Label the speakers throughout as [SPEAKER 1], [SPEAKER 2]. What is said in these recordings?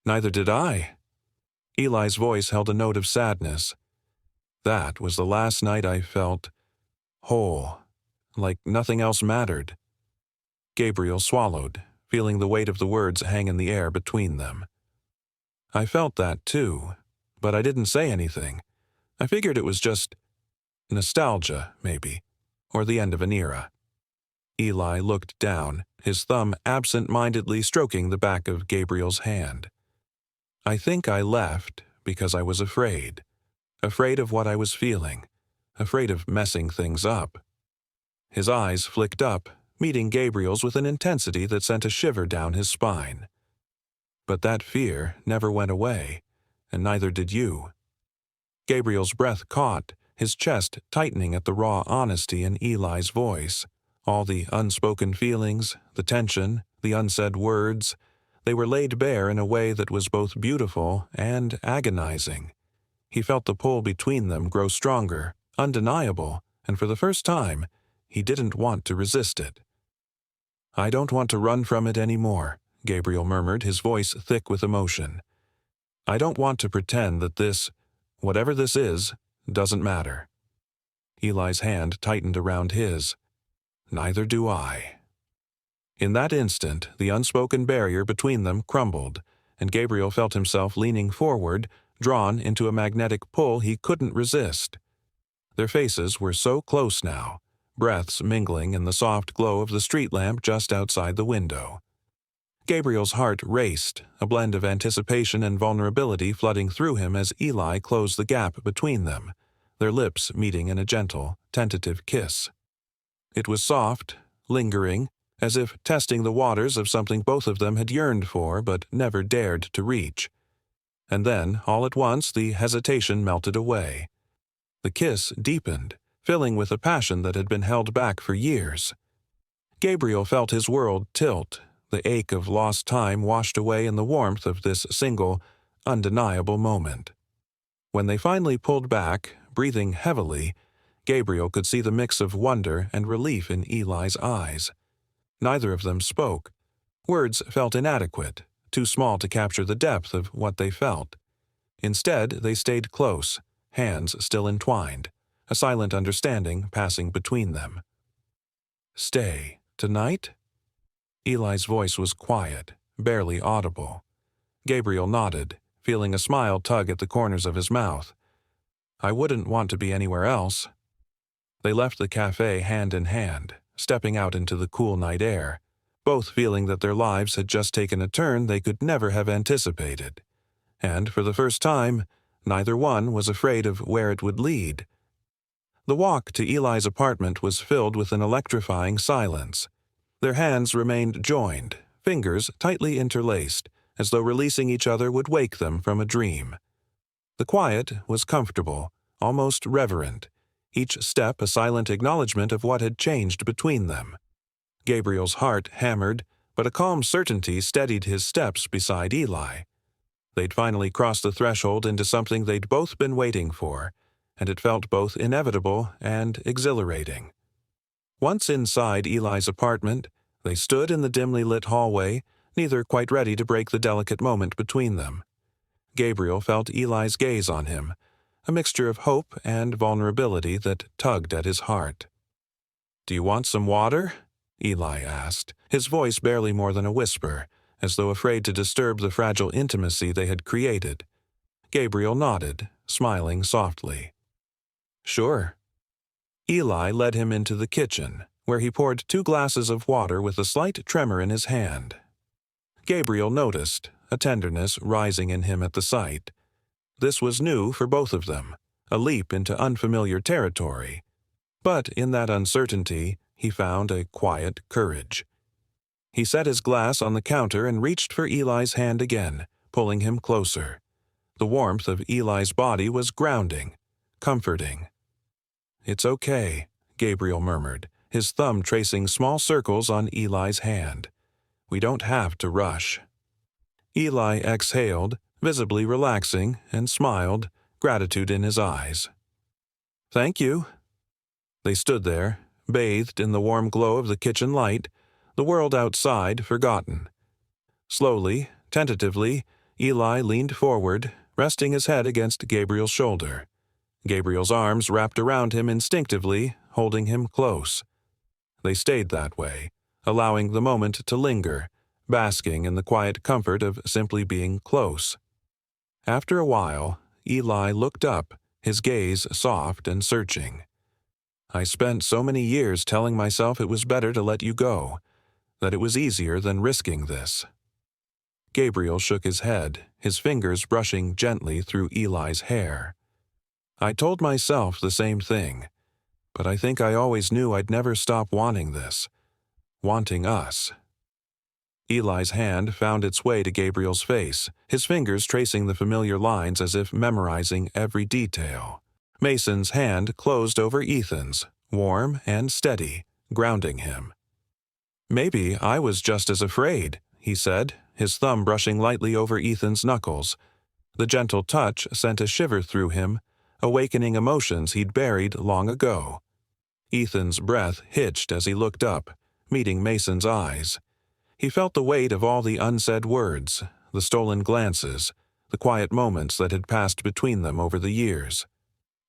[SPEAKER 1] Neither did I. Eli's voice held a note of sadness. That was the last night I felt whole, like nothing else mattered. Gabriel swallowed, feeling the weight of the words hang in the air between them. I felt that too, but I didn't say anything. I figured it was just nostalgia, maybe, or the end of an era. Eli looked down, his thumb absent-mindedly stroking the back of Gabriel's hand. I think I left because I was afraid. Afraid of what I was feeling. Afraid of messing things up. His eyes flicked up, meeting Gabriel's with an intensity that sent a shiver down his spine. But that fear never went away, and neither did you. Gabriel's breath caught, his chest tightening at the raw honesty in Eli's voice. All the unspoken feelings, the tension, the unsaid words, they were laid bare in a way that was both beautiful and agonizing. He felt the pull between them grow stronger, undeniable, and for the first time, he didn't want to resist it. "I don't want to run from it anymore," Gabriel murmured, his voice thick with emotion. "I don't want to pretend that this, whatever this is, doesn't matter." Eli's hand tightened around his. "Neither do I." In that instant, the unspoken barrier between them crumbled, and Gabriel felt himself leaning forward, drawn into a magnetic pull he couldn't resist. Their faces were so close now, breaths mingling in the soft glow of the street lamp just outside the window. Gabriel's heart raced, a blend of anticipation and vulnerability flooding through him as Eli closed the gap between them, their lips meeting in a gentle, tentative kiss. It was soft, lingering, as if testing the waters of something both of them had yearned for but never dared to reach. And then, all at once, the hesitation melted away. The kiss deepened, filling with a passion that had been held back for years. Gabriel felt his world tilt, the ache of lost time washed away in the warmth of this single, undeniable moment. When they finally pulled back, breathing heavily, Gabriel could see the mix of wonder and relief in Eli's eyes. Neither of them spoke. Words felt inadequate, too small to capture the depth of what they felt. Instead, they stayed close, hands still entwined, a silent understanding passing between them. "Stay, tonight?" Eli's voice was quiet, barely audible. Gabriel nodded, feeling a smile tug at the corners of his mouth. "I wouldn't want to be anywhere else." They left the cafe hand in hand, stepping out into the cool night air, both feeling that their lives had just taken a turn they could never have anticipated. And for the first time, neither one was afraid of where it would lead. The walk to Eli's apartment was filled with an electrifying silence. Their hands remained joined, fingers tightly interlaced, as though releasing each other would wake them from a dream. The quiet was comfortable, almost reverent, each step a silent acknowledgement of what had changed between them. Gabriel's heart hammered, but a calm certainty steadied his steps beside Eli. They'd finally crossed the threshold into something they'd both been waiting for, and it felt both inevitable and exhilarating. Once inside Eli's apartment, they stood in the dimly lit hallway, neither quite ready to break the delicate moment between them. Gabriel felt Eli's gaze on him, a mixture of hope and vulnerability that tugged at his heart. "Do you want some water?" Eli asked, his voice barely more than a whisper, as though afraid to disturb the fragile intimacy they had created. Gabriel nodded, smiling softly. "Sure." Eli led him into the kitchen, where he poured 2 glasses of water with a slight tremor in his hand. Gabriel noticed, a tenderness rising in him at the sight. This was new for both of them, a leap into unfamiliar territory. But in that uncertainty, he found a quiet courage. He set his glass on the counter and reached for Eli's hand again, pulling him closer. The warmth of Eli's body was grounding, comforting. "It's okay," Gabriel murmured, his thumb tracing small circles on Eli's hand. "We don't have to rush." Eli exhaled, visibly relaxing, and smiled, gratitude in his eyes. "Thank you." They stood there, bathed in the warm glow of the kitchen light, the world outside forgotten. Slowly, tentatively, Eli leaned forward, resting his head against Gabriel's shoulder. Gabriel's arms wrapped around him instinctively, holding him close. They stayed that way, allowing the moment to linger, basking in the quiet comfort of simply being close. After a while, Eli looked up, his gaze soft and searching. "I spent so many years telling myself it was better to let you go, that it was easier than risking this." Gabriel shook his head, his fingers brushing gently through Eli's hair. "I told myself the same thing, but I think I always knew I'd never stop wanting this, wanting us." Eli's hand found its way to Gabriel's face, his fingers tracing the familiar lines as if memorizing every detail. Mason's hand closed over Ethan's, warm and steady, grounding him. "Maybe I was just as afraid," he said, his thumb brushing lightly over Ethan's knuckles. The gentle touch sent a shiver through him, awakening emotions he'd buried long ago. Ethan's breath hitched as he looked up, meeting Mason's eyes. He felt the weight of all the unsaid words, the stolen glances, the quiet moments that had passed between them over the years.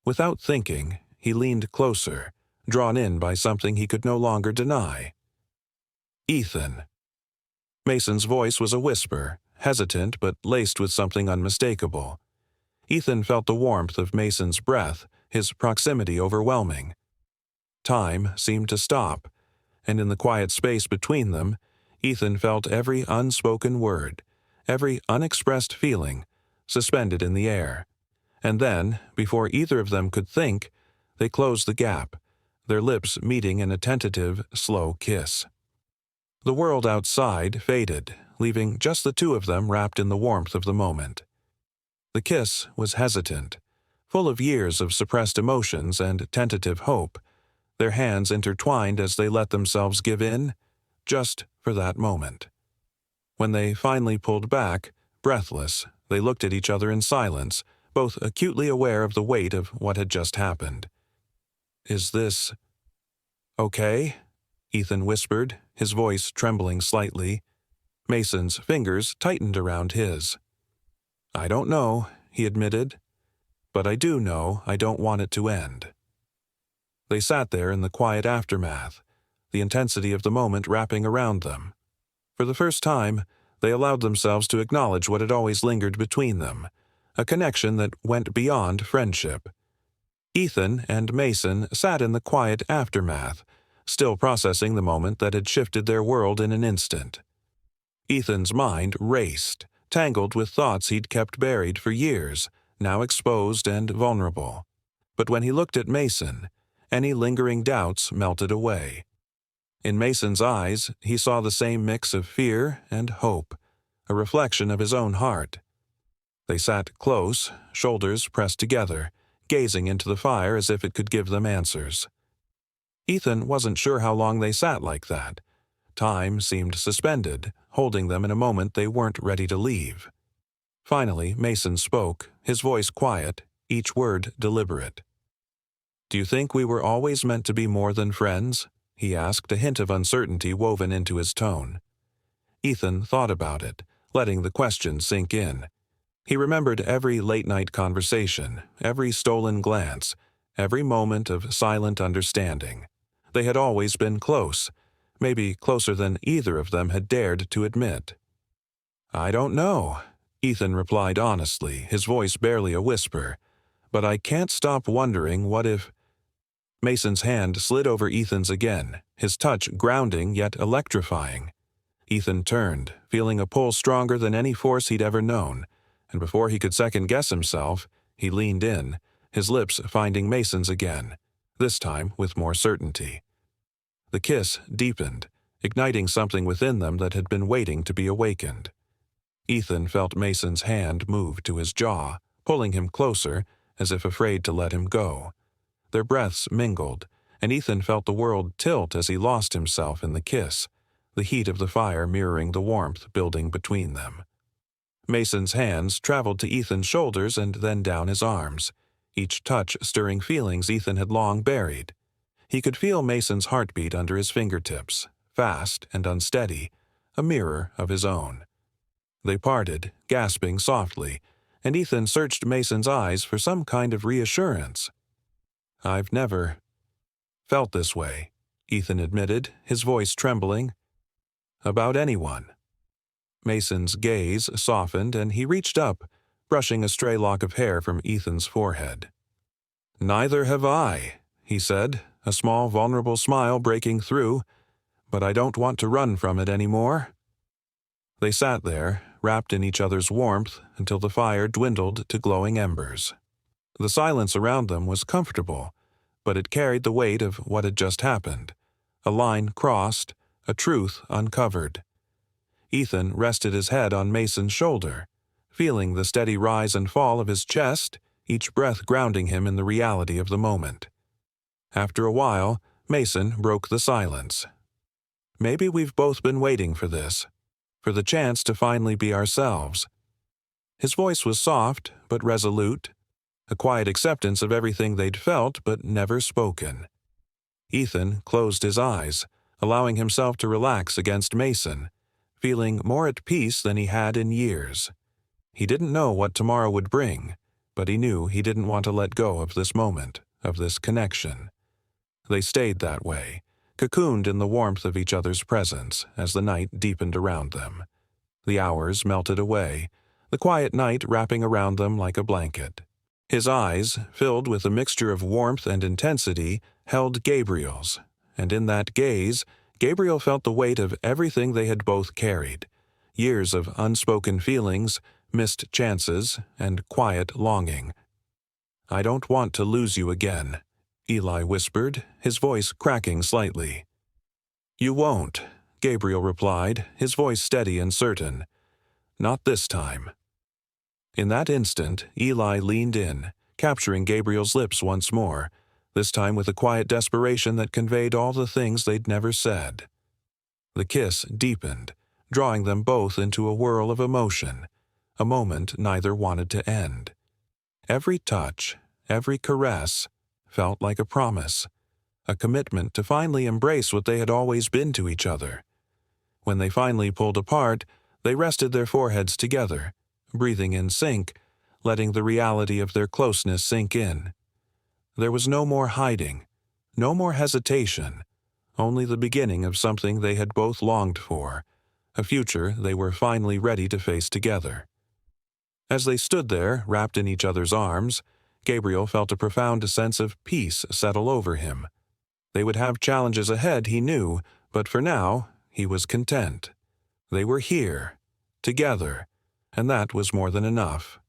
[SPEAKER 1] Without thinking, he leaned closer, drawn in by something he could no longer deny. "Ethan." Mason's voice was a whisper, hesitant but laced with something unmistakable. Ethan felt the warmth of Mason's breath, his proximity overwhelming. Time seemed to stop, and in the quiet space between them, Ethan felt every unspoken word, every unexpressed feeling, suspended in the air. And then, before either of them could think, they closed the gap, their lips meeting in a tentative, slow kiss. The world outside faded, leaving just the two of them wrapped in the warmth of the moment. The kiss was hesitant, full of years of suppressed emotions and tentative hope, their hands intertwined as they let themselves give in, just for that moment. When they finally pulled back, breathless, they looked at each other in silence, both acutely aware of the weight of what had just happened. "Is this okay?" Ethan whispered, his voice trembling slightly. Mason's fingers tightened around his. "I don't know," he admitted, "but I do know I don't want it to end." They sat there in the quiet aftermath, the intensity of the moment wrapping around them. For the first time, they allowed themselves to acknowledge what had always lingered between them, a connection that went beyond friendship. Ethan and Mason sat in the quiet aftermath, still processing the moment that had shifted their world in an instant. Ethan's mind raced, tangled with thoughts he'd kept buried for years, now exposed and vulnerable. But when he looked at Mason, any lingering doubts melted away. In Mason's eyes, he saw the same mix of fear and hope, a reflection of his own heart. They sat close, shoulders pressed together, gazing into the fire as if it could give them answers. Ethan wasn't sure how long they sat like that. Time seemed suspended, holding them in a moment they weren't ready to leave. Finally, Mason spoke, his voice quiet, each word deliberate. "Do you think we were always meant to be more than friends?" he asked, a hint of uncertainty woven into his tone. Ethan thought about it, letting the question sink in. He remembered every late-night conversation, every stolen glance, every moment of silent understanding. They had always been close, maybe closer than either of them had dared to admit. "I don't know," Ethan replied honestly, his voice barely a whisper. "But I can't stop wondering what if—" Mason's hand slid over Ethan's again, his touch grounding yet electrifying. Ethan turned, feeling a pull stronger than any force he'd ever known, and before he could second-guess himself, he leaned in, his lips finding Mason's again, this time with more certainty. The kiss deepened, igniting something within them that had been waiting to be awakened. Ethan felt Mason's hand move to his jaw, pulling him closer, as if afraid to let him go. Their breaths mingled, and Ethan felt the world tilt as he lost himself in the kiss, the heat of the fire mirroring the warmth building between them. Mason's hands traveled to Ethan's shoulders and then down his arms, each touch stirring feelings Ethan had long buried. He could feel Mason's heartbeat under his fingertips, fast and unsteady, a mirror of his own. They parted, gasping softly, and Ethan searched Mason's eyes for some kind of reassurance. "I've never felt this way," Ethan admitted, his voice trembling. "About anyone." Mason's gaze softened and he reached up, brushing a stray lock of hair from Ethan's forehead. "Neither have I," he said, a small, vulnerable smile breaking through, "but I don't want to run from it anymore." They sat there, wrapped in each other's warmth, until the fire dwindled to glowing embers. The silence around them was comfortable, but it carried the weight of what had just happened. A line crossed, a truth uncovered. Ethan rested his head on Mason's shoulder, feeling the steady rise and fall of his chest, each breath grounding him in the reality of the moment. After a while, Mason broke the silence. "Maybe we've both been waiting for this, for the chance to finally be ourselves." His voice was soft but resolute, a quiet acceptance of everything they'd felt but never spoken. Ethan closed his eyes, allowing himself to relax against Mason, feeling more at peace than he had in years. He didn't know what tomorrow would bring, but he knew he didn't want to let go of this moment, of this connection. They stayed that way, cocooned in the warmth of each other's presence as the night deepened around them. The hours melted away, the quiet night wrapping around them like a blanket. His eyes, filled with a mixture of warmth and intensity, held Gabriel's, and in that gaze, Gabriel felt the weight of everything they had both carried: years of unspoken feelings, missed chances, and quiet longing. "I don't want to lose you again," Eli whispered, his voice cracking slightly. "You won't," Gabriel replied, his voice steady and certain. "Not this time." In that instant, Eli leaned in, capturing Gabriel's lips once more, this time with a quiet desperation that conveyed all the things they'd never said. The kiss deepened, drawing them both into a whirl of emotion, a moment neither wanted to end. Every touch, every caress, felt like a promise, a commitment to finally embrace what they had always been to each other. When they finally pulled apart, they rested their foreheads together, breathing in sync, letting the reality of their closeness sink in. There was no more hiding, no more hesitation, only the beginning of something they had both longed for, a future they were finally ready to face together. As they stood there, wrapped in each other's arms, Gabriel felt a profound sense of peace settle over him. They would have challenges ahead, he knew, but for now, he was content. They were here, together, and that was more than enough.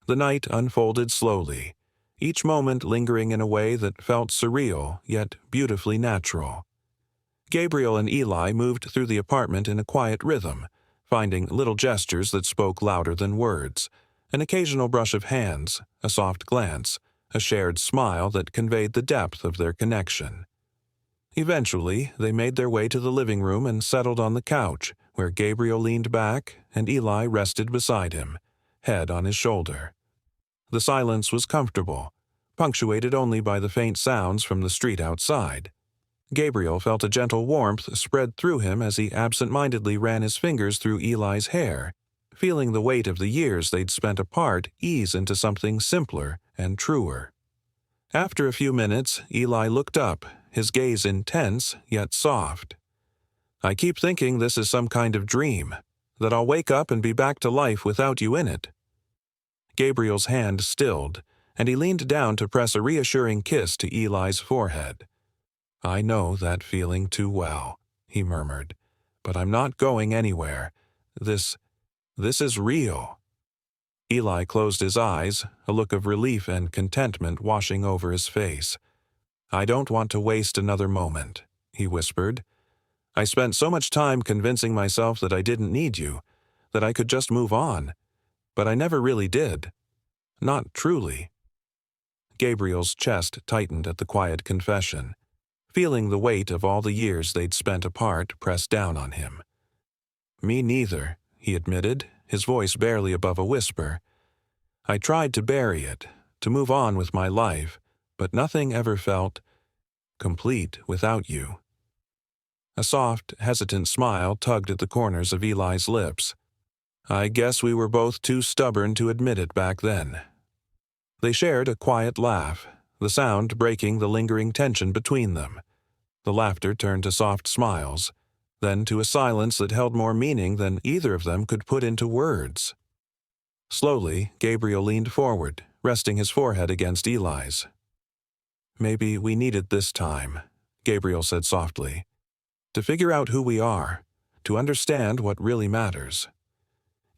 [SPEAKER 1] The night unfolded slowly, each moment lingering in a way that felt surreal yet beautifully natural. Gabriel and Eli moved through the apartment in a quiet rhythm, finding little gestures that spoke louder than words, an occasional brush of hands, a soft glance, a shared smile that conveyed the depth of their connection. Eventually, they made their way to the living room and settled on the couch, where Gabriel leaned back and Eli rested beside him, head on his shoulder. The silence was comfortable, punctuated only by the faint sounds from the street outside. Gabriel felt a gentle warmth spread through him as he absent-mindedly ran his fingers through Eli's hair, feeling the weight of the years they'd spent apart ease into something simpler and truer. After a few minutes, Eli looked up, his gaze intense yet soft. "I keep thinking this is some kind of dream, that I'll wake up and be back to life without you in it." Gabriel's hand stilled, and he leaned down to press a reassuring kiss to Eli's forehead. "I know that feeling too well," he murmured, "but I'm not going anywhere. This is real." Eli closed his eyes, a look of relief and contentment washing over his face. "I don't want to waste another moment," he whispered. "I spent so much time convincing myself that I didn't need you, that I could just move on. But I never really did. Not truly." Gabriel's chest tightened at the quiet confession, feeling the weight of all the years they'd spent apart pressed down on him. "Me neither," he admitted, his voice barely above a whisper. "I tried to bury it, to move on with my life, but nothing ever felt complete without you." A soft, hesitant smile tugged at the corners of Eli's lips. I guess we were both too stubborn to admit it back then. They shared a quiet laugh, the sound breaking the lingering tension between them. The laughter turned to soft smiles, then to a silence that held more meaning than either of them could put into words. Slowly, Gabriel leaned forward, resting his forehead against Eli's. "Maybe we needed this time," Gabriel said softly, "to figure out who we are, to understand what really matters."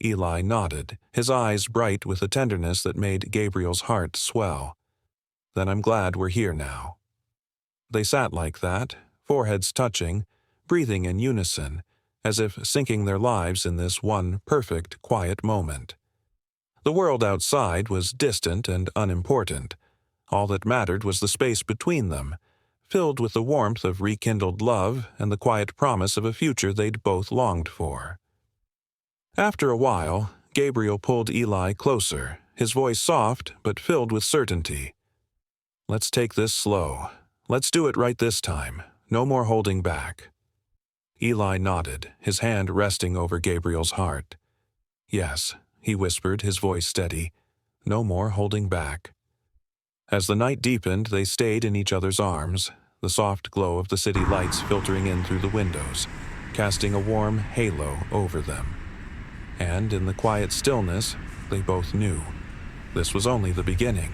[SPEAKER 1] Eli nodded, his eyes bright with a tenderness that made Gabriel's heart swell. "Then I'm glad we're here now." They sat like that, foreheads touching, breathing in unison, as if syncing their lives in this one perfect, quiet moment. The world outside was distant and unimportant. All that mattered was the space between them, filled with the warmth of rekindled love and the quiet promise of a future they'd both longed for. After a while, Gabriel pulled Eli closer, his voice soft but filled with certainty. "Let's take this slow. Let's do it right this time. No more holding back." Eli nodded, his hand resting over Gabriel's heart. "Yes," he whispered, his voice steady. "No more holding back." As the night deepened, they stayed in each other's arms, the soft glow of the city lights filtering in through the windows, casting a warm halo over them. And in the quiet stillness, they both knew this was only the beginning.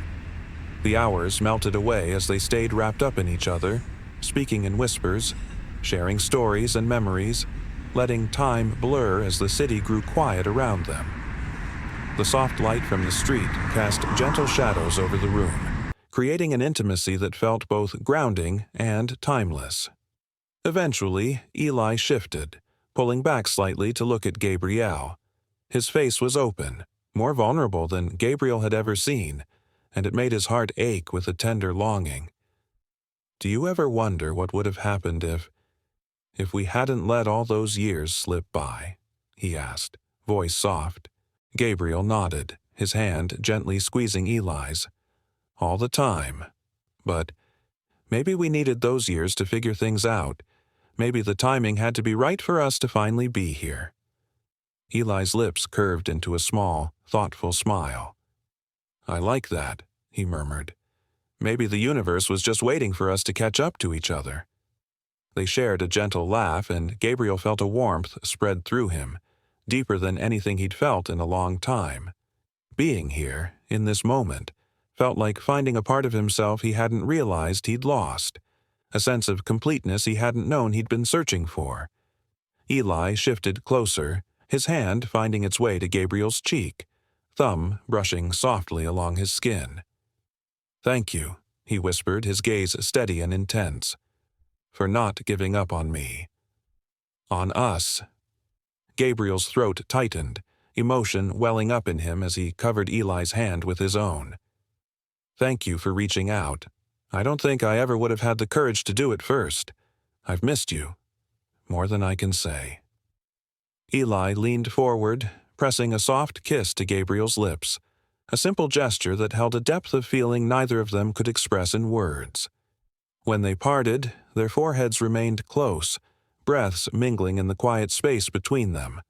[SPEAKER 1] The hours melted away as they stayed wrapped up in each other, speaking in whispers, sharing stories and memories, letting time blur as the city grew quiet around them. The soft light from the street cast gentle shadows over the room, creating an intimacy that felt both grounding and timeless. Eventually, Eli shifted, pulling back slightly to look at Gabriel. His face was open, more vulnerable than Gabriel had ever seen, and it made his heart ache with a tender longing. "Do you ever wonder what would have happened if we hadn't let all those years slip by?" he asked, voice soft. Gabriel nodded, his hand gently squeezing Eli's. "All the time. But maybe we needed those years to figure things out. Maybe the timing had to be right for us to finally be here." Eli's lips curved into a small, thoughtful smile. "I like that," he murmured. "Maybe the universe was just waiting for us to catch up to each other." They shared a gentle laugh, and Gabriel felt a warmth spread through him, deeper than anything he'd felt in a long time. Being here, in this moment, felt like finding a part of himself he hadn't realized he'd lost, a sense of completeness he hadn't known he'd been searching for. Eli shifted closer, his hand finding its way to Gabriel's cheek, thumb brushing softly along his skin. "Thank you," he whispered, his gaze steady and intense, "for not giving up on me. On us." Gabriel's throat tightened, emotion welling up in him as he covered Eli's hand with his own. "Thank you for reaching out. I don't think I ever would have had the courage to do it first. I've missed you. More than I can say." Eli leaned forward, pressing a soft kiss to Gabriel's lips, a simple gesture that held a depth of feeling neither of them could express in words. When they parted, their foreheads remained close, breaths mingling in the quiet space between them.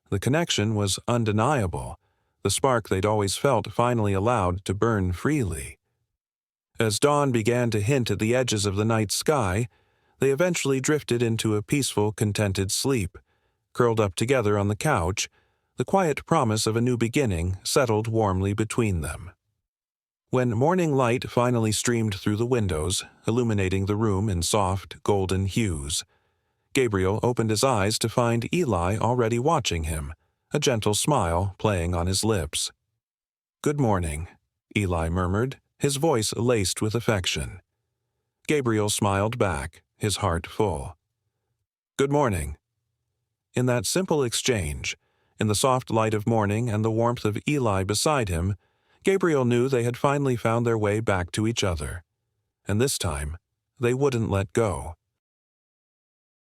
[SPEAKER 1] The connection was undeniable, the spark they'd always felt finally allowed to burn freely. As dawn began to hint at the edges of the night sky, they eventually drifted into a peaceful, contented sleep. Curled up together on the couch, the quiet promise of a new beginning settled warmly between them. When morning light finally streamed through the windows, illuminating the room in soft, golden hues, Gabriel opened his eyes to find Eli already watching him, a gentle smile playing on his lips. "Good morning," Eli murmured, his voice laced with affection. Gabriel smiled back, his heart full. "Good morning." In that simple exchange, in the soft light of morning and the warmth of Eli beside him, Gabriel knew they had finally found their way back to each other. And this time, they wouldn't let go.